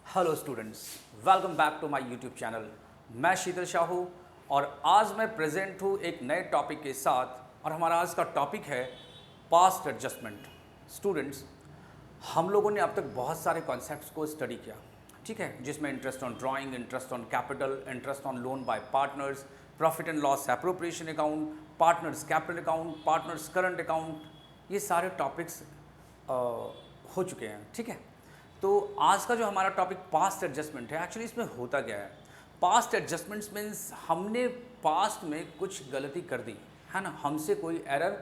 Hello students, welcome back to my YouTube channel. मैं शीतल शाहू और आज मैं प्रेजेंट हूँ एक नए टॉपिक के साथ और हमारा आज का टॉपिक है पास्ट एडजस्टमेंट। स्टूडेंट्स, हम लोगों ने अब तक बहुत सारे कॉन्सेप्ट्स को स्टडी किया, ठीक है, जिसमें interest on drawing, interest on capital, interest on loan by partners, profit and loss appropriation account, partners capital account, partners current account, ये सारे टॉपिक्स हो चुके हैं, ठीक है। तो आज का जो हमारा टॉपिक पास्ट एडजस्टमेंट है, एक्चुअली इसमें होता क्या है। पास्ट एडजस्टमेंट्स मीन्स हमने पास्ट में कुछ गलती कर दी है ना, हमसे कोई एरर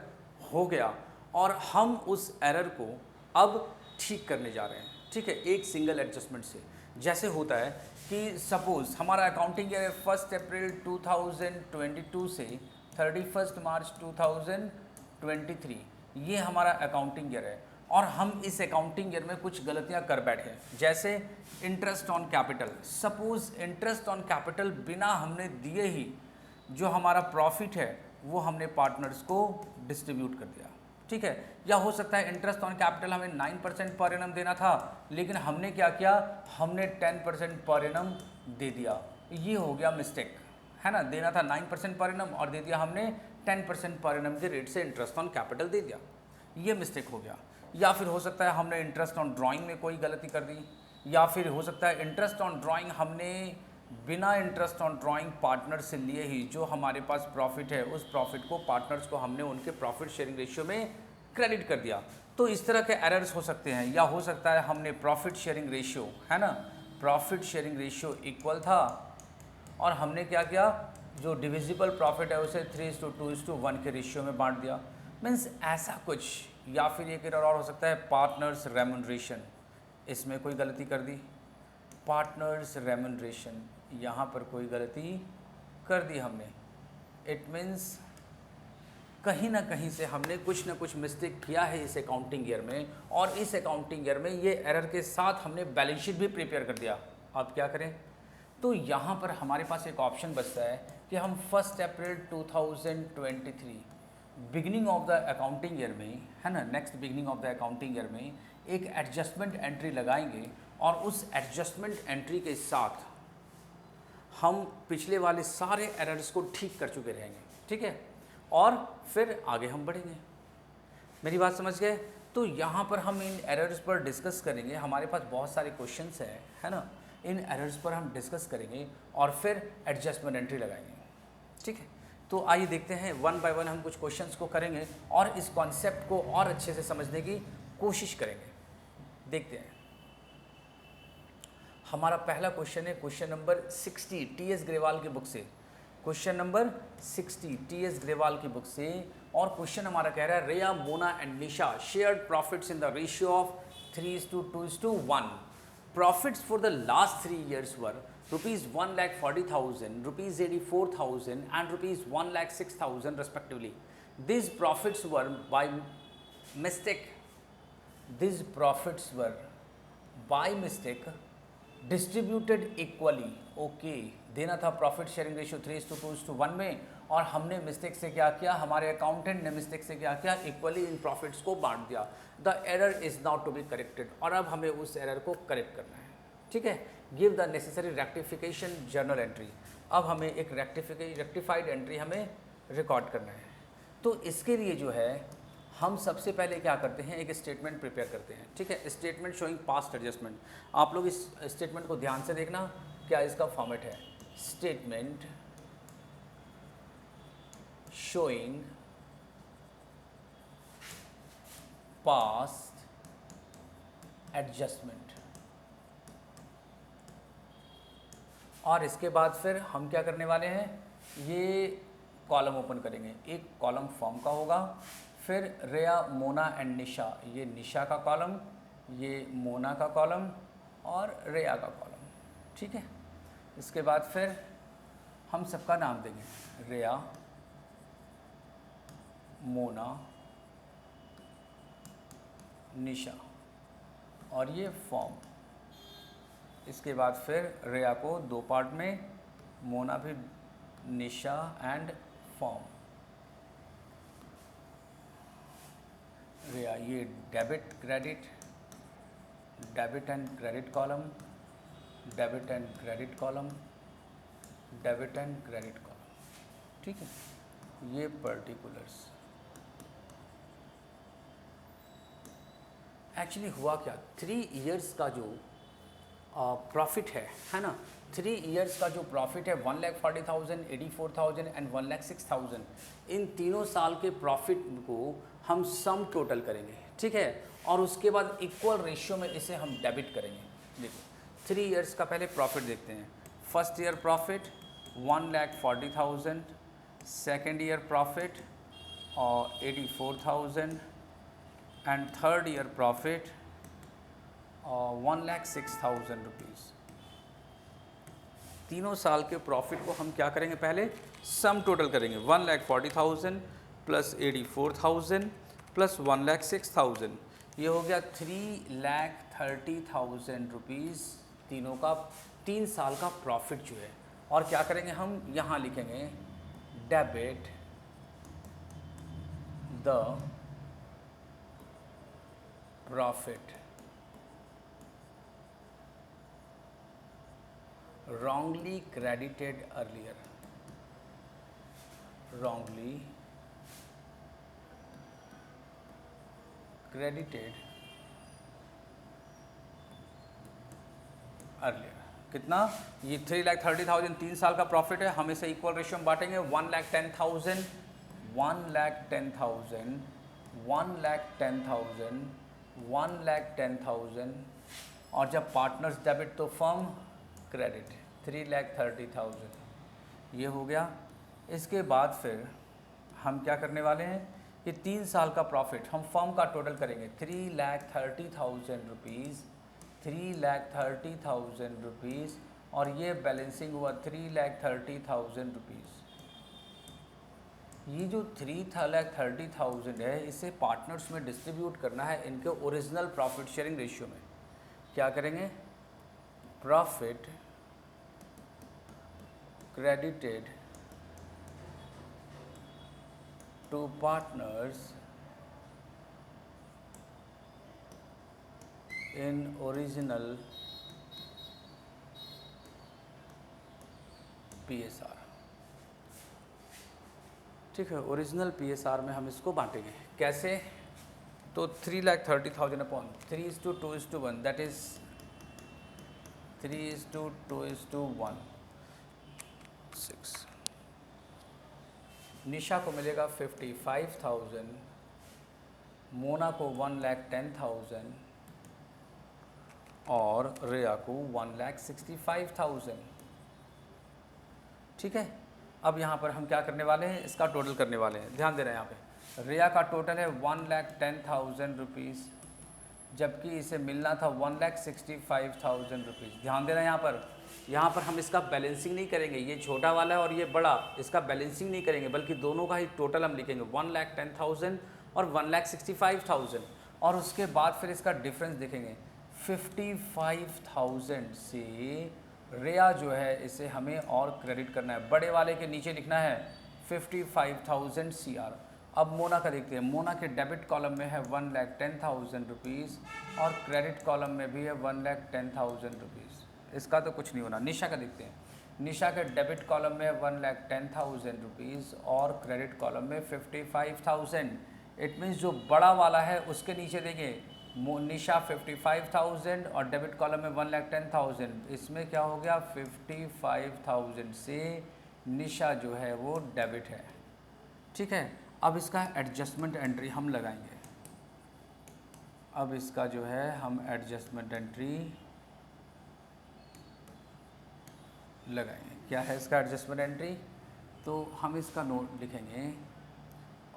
हो गया और हम उस एरर को अब ठीक करने जा रहे हैं, ठीक है, एक सिंगल एडजस्टमेंट से। जैसे होता है कि सपोज हमारा अकाउंटिंग ईयर 1 अप्रैल 2022 से 31 मार्च 2023, ये हमारा अकाउंटिंग ईयर है और हम इस अकाउंटिंग ईयर में कुछ गलतियां कर बैठे। जैसे interest on capital, suppose interest on capital बिना हमने दिए ही जो हमारा प्रॉफिट है वो हमने पार्टनर्स को डिस्ट्रीब्यूट कर दिया, ठीक है। या हो सकता है इंटरेस्ट ऑन कैपिटल हमें 9% पर एनम देना था, लेकिन हमने क्या किया, हमने 10% पर एनम दे दिया। ये हो गया मिस्टेक, है ना। देना था 9% पर एनम और दे दिया हमने 10% पर एनम के रेट से इंटरेस्ट ऑन कैपिटल दे दिया, ये मिस्टेक हो गया। या फिर हो सकता है हमने इंटरेस्ट ऑन ड्राइंग में कोई गलती कर दी, या फिर हो सकता है इंटरेस्ट ऑन ड्राइंग हमने बिना इंटरेस्ट ऑन ड्राइंग पार्टनर से लिए ही जो हमारे पास प्रॉफिट है उस प्रॉफिट को पार्टनर्स को हमने उनके प्रॉफिट शेयरिंग रेशियो में क्रेडिट कर दिया। तो इस तरह के एरर्स हो सकते हैं। या हो सकता है हमने प्रॉफिट शेयरिंग रेशियो, है ना, प्रॉफिट शेयरिंग रेशियो इक्वल था और हमने क्या किया, जो डिविजिबल प्रॉफिट है उसे 3:2:1 के रेशियो में बांट दिया, मीन्स ऐसा कुछ। या फिर एक एरर और हो सकता है पार्टनर्स रेम्यूनरेशन, इसमें कोई गलती कर दी, पार्टनर्स रेम्यूनरेशन यहाँ पर कोई गलती कर दी हमने। इट मीन्स कहीं ना कहीं से हमने कुछ ना कुछ मिस्टेक किया है इस अकाउंटिंग ईयर में, और इस अकाउंटिंग ईयर में ये एरर के साथ हमने बैलेंस शीट भी प्रिपेयर कर दिया। अब क्या करें, तो यहाँ पर हमारे पास एक ऑप्शन बचता है कि हम 1 अप्रैल 2023 beginning of the accounting year में, है ना, next beginning of the accounting year में एक एडजस्टमेंट एंट्री लगाएंगे और उस एडजस्टमेंट एंट्री के साथ हम पिछले वाले सारे एरर्स को ठीक कर चुके रहेंगे, ठीक है, और फिर आगे हम बढ़ेंगे। मेरी बात समझ गए। तो यहाँ पर हम इन एरर्स पर डिस्कस करेंगे, हमारे पास बहुत सारे क्वेश्चंस हैं, है ना, इन एरर्स पर हम डिस्कस करेंगे और फिर एडजस्टमेंट एंट्री लगाएंगे, ठीक है। तो आइए देखते हैं, वन बाय वन हम कुछ क्वेश्चंस को करेंगे और इस कॉन्सेप्ट को और अच्छे से समझने की कोशिश करेंगे। देखते हैं, हमारा पहला क्वेश्चन है क्वेश्चन नंबर 60 टी.एस. ग्रेवाल की बुक से, क्वेश्चन नंबर 60 टी.एस. ग्रेवाल की बुक से। और क्वेश्चन हमारा कह रहा है रेया, Mona and Nisha shared profits in the ratio of 3:2:1। Profits for the last 3 years were rupees 1,40,000, rupees 84,000 and rupees 1,06,000 respectively. These profits were by mistake. These profits were by mistake distributed equally. Okay, देना था profit sharing ratio 3:2:1 में और हमने mistake से क्या किया, हमारे accountant ने मिस्टेक से क्या किया, इक्वली इन प्रॉफिट्स को बांट दिया। The error is now to be corrected, और अब हमें उस एरर को करेक्ट करना है, ठीक है। Give the necessary rectification journal entry, अब हमें एक रेक्टिफाइड एंट्री हमें रिकॉर्ड करना है। तो इसके लिए जो है हम सबसे पहले क्या करते हैं, एक स्टेटमेंट प्रिपेयर करते हैं, ठीक है, स्टेटमेंट शोइंग पास्ट एडजस्टमेंट। आप लोग इस स्टेटमेंट को ध्यान से देखना, क्या इसका फॉर्मेट है, स्टेटमेंट शोइंग पास्ट एडजस्टमेंट। और इसके बाद फिर हम क्या करने वाले हैं, ये कॉलम ओपन करेंगे, एक कॉलम फॉर्म का होगा, फिर रेया, मोना एंड निशा, ये निशा का कॉलम, ये मोना का कॉलम और रेया का कॉलम, ठीक है। इसके बाद फिर हम सबका नाम देंगे, रेया, मोना, निशा, और ये फॉर्म। इसके बाद फिर रेया को 2 पार्ट में, मोना भी, निशा एंड फॉर्म। रेया, ये debit credit, debit and credit column, debit and credit column, debit and credit column, ठीक है। ये पर्टिकुलर्स एक्चुअली हुआ क्या, 3 इयर्स का जो प्रॉफिट है ना, 3 इयर्स का जो प्रॉफिट है 1,40,000, 84,000 एंड 1,06,000, इन तीनों साल के प्रॉफिट को हम सम टोटल करेंगे, ठीक है, और उसके बाद इक्वल रेशियो में इसे हम डेबिट करेंगे। देखिए 3 इयर्स का पहले प्रॉफिट देखते हैं। First year profit 1,40,000, second year profit 84,000 and third year profit 1,06,000 rupees. तीनों साल के प्रॉफिट को हम क्या करेंगे, पहले सम टोटल करेंगे। 1,40,000 प्लस 84,000 प्लस 1,06,000, ये हो गया 3,30,000 रुपीज़ तीनों का, 3 साल का प्रॉफिट जो है। और क्या करेंगे हम, यहाँ लिखेंगे debit the profit wrongly credited earlier, wrongly credited earlier। कितना, ये 3,30,000 3 साल का प्रॉफिट है, हम इसे इक्वल रेशियो में बांटेंगे। 1,10,000, 1,10,000, 1,10,000, 1,10,000, और जब पार्टनर्स डेबिट तो फर्म क्रेडिट 3,30,000, ये हो गया। इसके बाद फिर हम क्या करने वाले हैं, ये 3 साल का प्रॉफिट हम फर्म का टोटल करेंगे। 3,30,000 रुपीज़, 3,30,000 रुपीज़, और ये बैलेंसिंग हुआ 3,30,000 रुपीज़। ये जो 3,30,000 है, इसे पार्टनर्स में डिस्ट्रीब्यूट करना है इनके ओरिजिनल प्रॉफिट शेयरिंग रेशियो में। क्या करेंगे, profit credited to partners in original PSR, ठीक है। ओरिजिनल PSR में हम इसको बांटेंगे कैसे, तो 3,30,000 अपॉन 3:2:1, दैट इज 3:2:1, 6। निशा को मिलेगा 55,000, मोना को 1,10,000 और रिया को 1,65,000, ठीक है। अब यहाँ पर हम क्या करने वाले हैं, इसका टोटल करने वाले हैं। ध्यान दे रहे हैं यहाँ पे, रिया का टोटल है 1,10,000 रुपीज़, जबकि इसे मिलना था 1,65,000 रुपीज़। ध्यान देना यहाँ पर हम इसका बैलेंसिंग नहीं करेंगे, ये छोटा वाला है और ये बड़ा, इसका बैलेंसिंग नहीं करेंगे, बल्कि दोनों का ही टोटल हम लिखेंगे 1,10,000 और 1,65,000, और उसके बाद फिर इसका डिफरेंस देखेंगे। 55,000 से रिया जो है इसे हमें और क्रेडिट करना है, बड़े वाले के नीचे लिखना है 55,000 CR। अब मोना का देखते हैं, मोना के डेबिट कॉलम में है 1,10,000 रुपीज़ और क्रेडिट कॉलम में भी है 1,10,000 रुपीज़। इसका तो कुछ नहीं होना। निशा का देखते हैं, निशा के डेबिट कॉलम में 1,10,000 रुपीज़ और क्रेडिट कॉलम में 55,000। इट मीन्स जो बड़ा वाला है उसके नीचे देंगे निशा 55,000 और डेबिट कॉलम में 1,10,000। इसमें क्या हो गया, 55,000 से निशा जो है वो डेबिट है, ठीक है। अब इसका एडजस्टमेंट एंट्री हम लगाएंगे। अब इसका जो है हम एडजस्टमेंट एंट्री लगाएंगे। क्या है इसका एडजस्टमेंट एंट्री, तो हम इसका नोट लिखेंगे,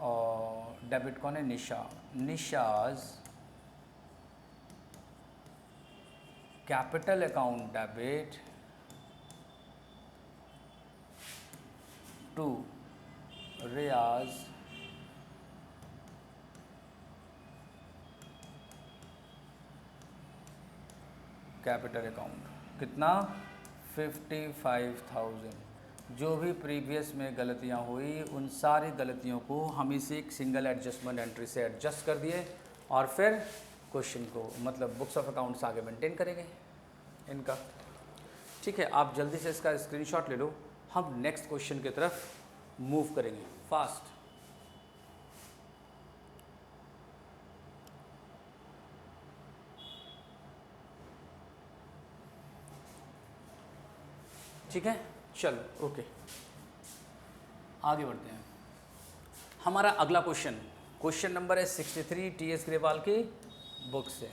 और डेबिट कौन है, Nisha, Nisha's capital account debit to Riyaz capital account. कितना, 55,000। जो भी प्रीवियस में गलतियां हुई उन सारी गलतियों को हम इसे एक सिंगल एडजस्टमेंट एंट्री से एडजस्ट कर दिए, और फिर क्वेश्चन को मतलब बुक्स ऑफ अकाउंट्स आगे मेंटेन करेंगे इनका। ठीक है, आप जल्दी से इसका स्क्रीनशॉट ले लो, हम नेक्स्ट क्वेश्चन की तरफ मूव करेंगे फास्ट। ठीक है, चलो ओके, आगे बढ़ते हैं। हमारा अगला क्वेश्चन नंबर है 63 टी.एस. ग्रेवाल की बुक से।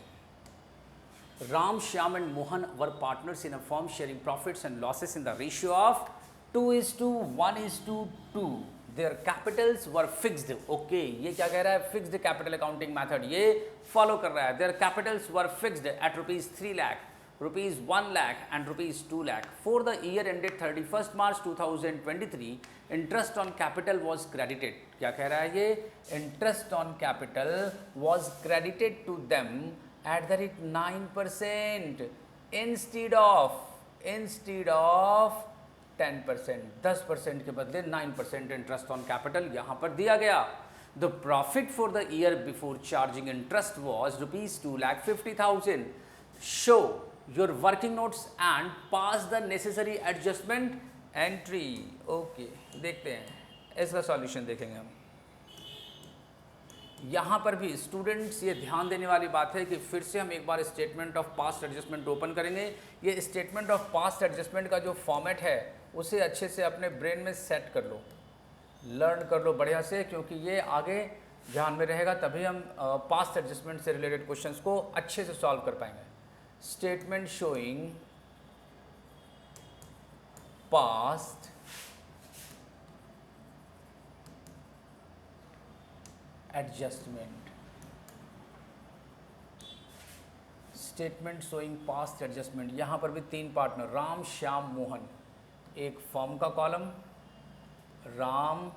Ram, Shyam and Mohan were partners in a firm sharing profits and losses in the ratio of 2:1:2. Their capitals were fixed. Okay, ये क्या कह रहा है? Fixed capital accounting method ये follow कर रहा है। Their capitals were fixed at rupees 3 lakh, rupees 1 lakh and rupees 2 lakh. For the year ended 31st March 2023, interest on capital was credited. क्या कह रहा है ये? Interest on capital was credited to them at the rate 9% instead of 10%, 10% के बदले 9% interest on capital यहाँ पर दिया गया। The profit for the year before charging interest was ₹2,50,000। Show your working notes and pass the necessary adjustment entry. Okay, देखते हैं इसका solution, देखेंगे हम। यहाँ पर भी स्टूडेंट्स ये ध्यान देने वाली बात है कि फिर से हम एक बार statement of past adjustment open करेंगे। ये स्टेटमेंट ऑफ पास्ट एडजस्टमेंट का जो फॉर्मेट है उसे अच्छे से अपने ब्रेन में सेट कर लो, लर्न कर लो बढ़िया से, क्योंकि ये आगे ध्यान में रहेगा, तभी हम पास्ट एडजस्टमेंट से रिलेटेड क्वेश्चंस को अच्छे से सॉल्व कर पाएंगे। Statement showing past adjustment, statement showing past adjustment. यहाँ पर भी 3 पार्टनर, राम, श्याम, मोहन, एक फर्म का कॉलम, राम,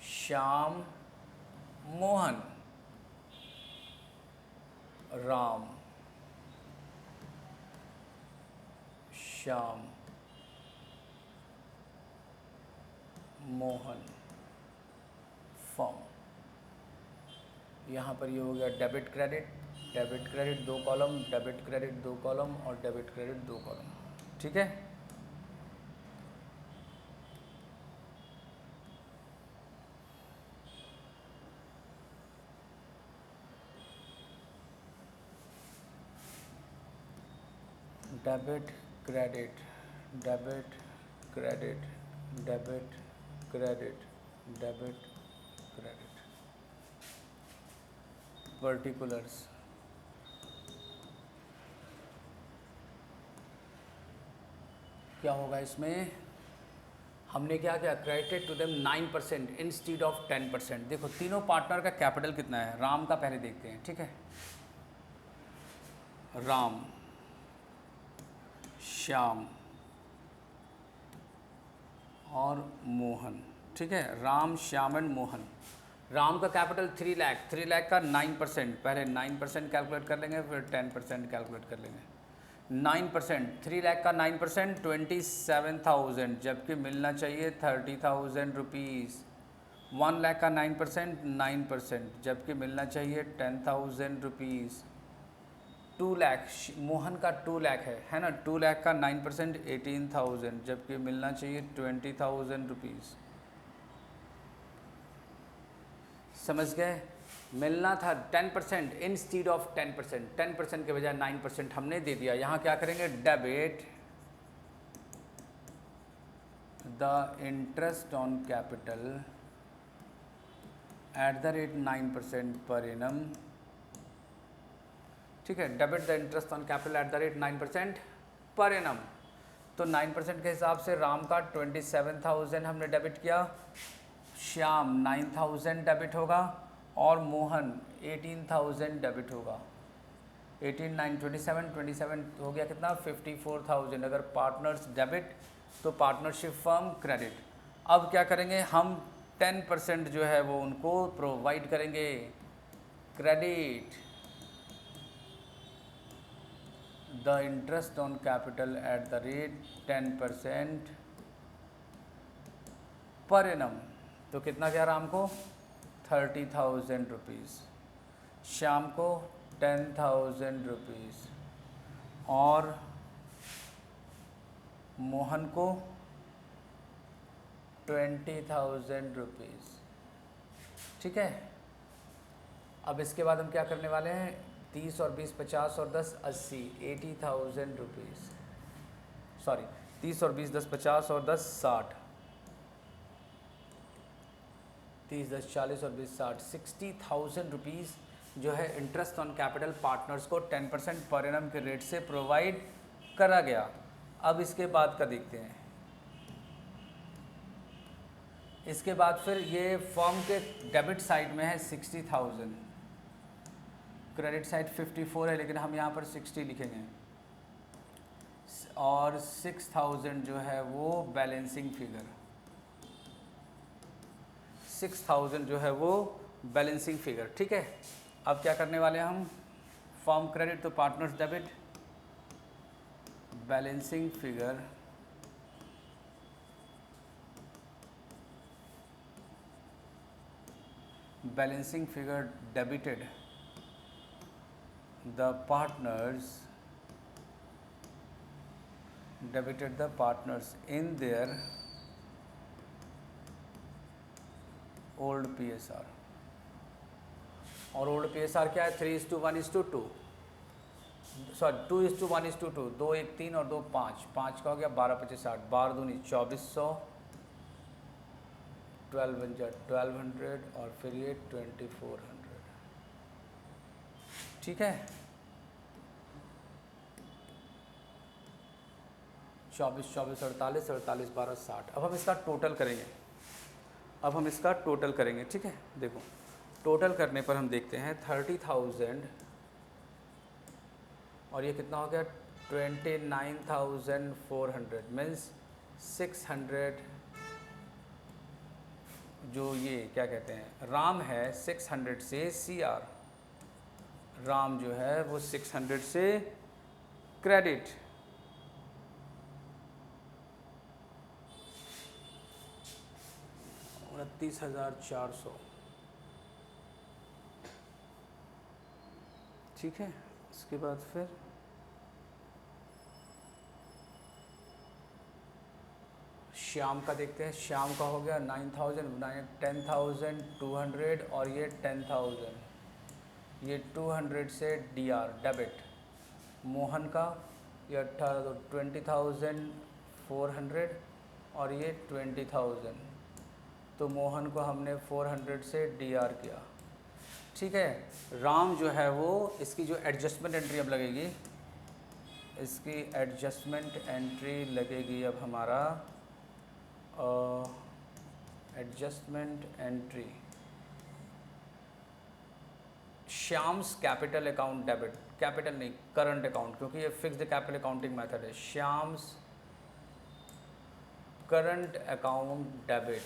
श्याम, मोहन, राम, श्याम, मोहन, फर्म। यहाँ पर ये हो गया debit credit 2 column, debit credit 2 column और डेबिट क्रेडिट 2 कॉलम। ठीक है, debit credit, debit credit, debit credit, debit credit. Particulars, क्या होगा इसमें? हमने क्या किया? Credited to them 9% instead of 10%। देखो तीनों पार्टनर का कैपिटल कितना है। राम का पहले देखते हैं, ठीक है। राम, श्याम और मोहन, ठीक है। राम, श्याम एंड मोहन। राम का कैपिटल 3 लाख, 3 लाख का 9%, पहले 9% कैलकुलेट कर लेंगे, फिर 10% कैलकुलेट कर लेंगे। 9%, 3 लाख का 9% 27,000, जबकि मिलना चाहिए 30,000 रुपीज़। 1 लाख का 9%, जबकि मिलना चाहिए 10,000 रुपीज़। 2 लाख, मोहन का 2 लाख है ना। 2 लाख का 9% 18,000, जबकि मिलना चाहिए 20,000 रुपीज़। समझ गए? मिलना था 10% इंस्टीड ऑफ 10%, 10% के बजाय 9% हमने दे दिया। यहाँ क्या करेंगे? Debit the interest on capital at the rate 9% per annum, ठीक है। Debit the interest on capital at the rate 9% per annum. तो 9% के हिसाब से राम का 27,000 हमने डेबिट किया, श्याम 9,000 डेबिट होगा और मोहन 18,000 डेबिट होगा। 18 9 27, 27 हो गया कितना? 54,000। अगर पार्टनर्स डेबिट तो पार्टनरशिप फर्म क्रेडिट। अब क्या करेंगे हम? 10% जो है वो उनको प्रोवाइड करेंगे credit the interest on capital at the rate 10% per annum. तो कितना गया राम को? 30,000 रुपीज़, श्याम को 10,000 रुपीज़ और मोहन को 20,000 रुपीज़। ठीक है, अब इसके बाद हम क्या करने वाले हैं, 30 और 20 50 और 10 80, 80,000 रुपीज़। सॉरी, 30 और 20 10 50 और 10 60, 30 10 40 और 20 60, 60,000 रुपीज़ जो है इंटरेस्ट ऑन कैपिटल पार्टनर्स को 10% पर एनम के रेट से प्रोवाइड करा गया। अब इसके बाद का देखते हैं। इसके बाद फिर ये फर्म के डेबिट साइड में है 60,000, क्रेडिट साइड 54 है लेकिन हम यहाँ पर 60 लिखेंगे, और 6,000 जो है वो बैलेंसिंग फिगर, 6,000 जो है वो बैलेंसिंग फिगर। ठीक है, अब क्या करने वाले हैं हम, फर्म क्रेडिट तो partners debit, balancing figure debited the partners in their old PSR। और ओल्ड PSR क्या है, 3:1:2, सॉरी 2:1:2, 2 1 3 और 2 5, 5 का हो गया 12 25 60, 12 दूनी 2400, 12 बन जाए 1200 और फिर ये 2400। ठीक है, 24 24 48 48 12 60। अब हम इसका टोटल करेंगे। ठीक है, देखो टोटल करने पर हम देखते हैं 30,000 और ये कितना हो गया 29,400 मीन्स 600, जो ये क्या कहते हैं राम है 600 से CR, राम जो है वो 600 से क्रेडिट, 29,400। ठीक है, इसके बाद फिर श्याम का देखते हैं। श्याम का हो गया 9,000, 10,200 और ये 10,000, ये 200 से DR डेबिट। मोहन का ये 18 20,400 और ये 20,000, तो मोहन को हमने 400 से DR किया। ठीक है, राम जो है वो इसकी जो एडजस्टमेंट एंट्री अब लगेगी, इसकी एडजस्टमेंट एंट्री लगेगी अब हमारा adjustment entry Shyam's capital account debit, capital नहीं करंट अकाउंट, क्योंकि ये फिक्स्ड कैपिटल अकाउंटिंग मेथड है। Shyam's current account debit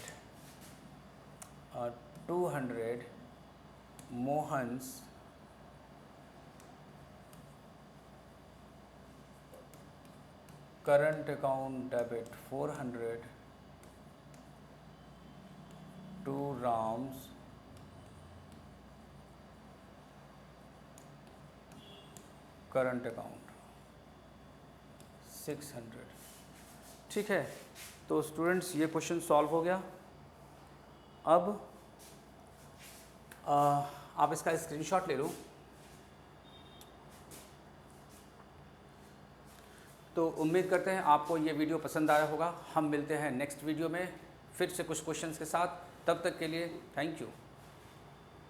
200, Mohan's current account debit 400 to Ram's current account 600। ठीक है, तो स्टूडेंट्स ये क्वेश्चन सॉल्व हो गया। अब आप इसका स्क्रीनशॉट ले लो। तो उम्मीद करते हैं आपको ये वीडियो पसंद आया होगा। हम मिलते हैं नेक्स्ट वीडियो में फिर से कुछ क्वेश्चंस के साथ। तब तक के लिए थैंक यू।